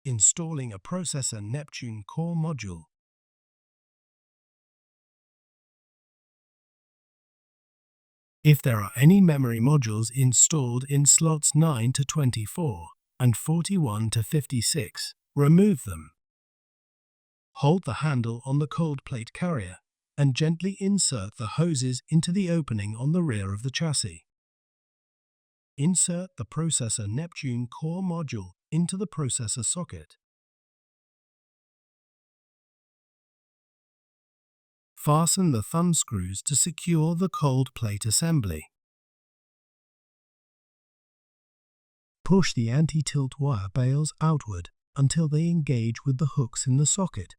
Installing a processor Neptune core module. If there are any memory modules installed in slots 9 to 24 and 41 to 56, remove them. Hold the handle on the cold plate carrier and gently insert the hoses into the opening on the rear of the chassis. Insert the processor Neptune core module into the processor socket. Fasten the thumb screws to secure the cold plate assembly. Push the anti-tilt wire bales outward until they engage with the hooks in the socket.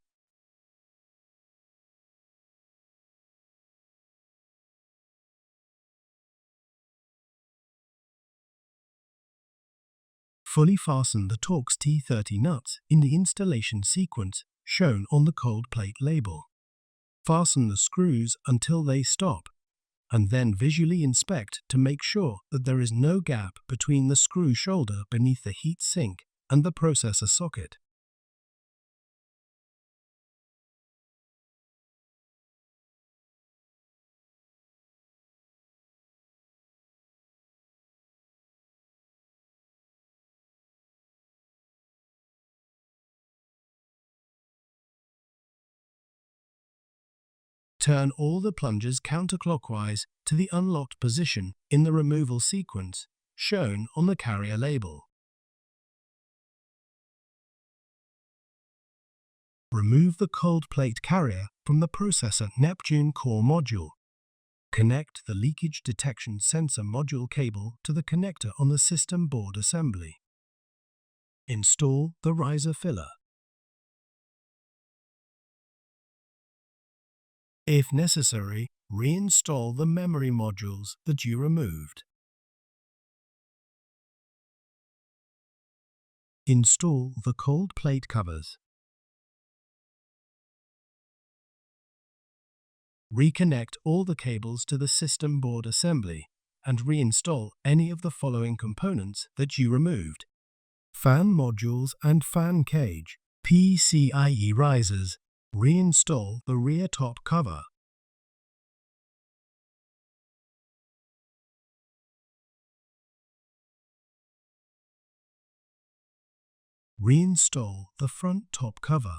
Fully fasten the Torx T30 nuts in the installation sequence shown on the cold plate label. Fasten the screws until they stop, and then visually inspect to make sure that there is no gap between the screw shoulder beneath the heat sink and the processor socket. Turn all the plungers counterclockwise to the unlocked position in the removal sequence shown on the carrier label. Remove the cold plate carrier from the processor Neptune core module. Connect the leakage detection sensor module cable to the connector on the system board assembly. Install the riser filler. If necessary, reinstall the memory modules that you removed. Install the cold plate covers. Reconnect all the cables to the system board assembly and reinstall any of the following components that you removed: fan modules and fan cage, PCIe risers. Reinstall the rear top cover. Reinstall the front top cover.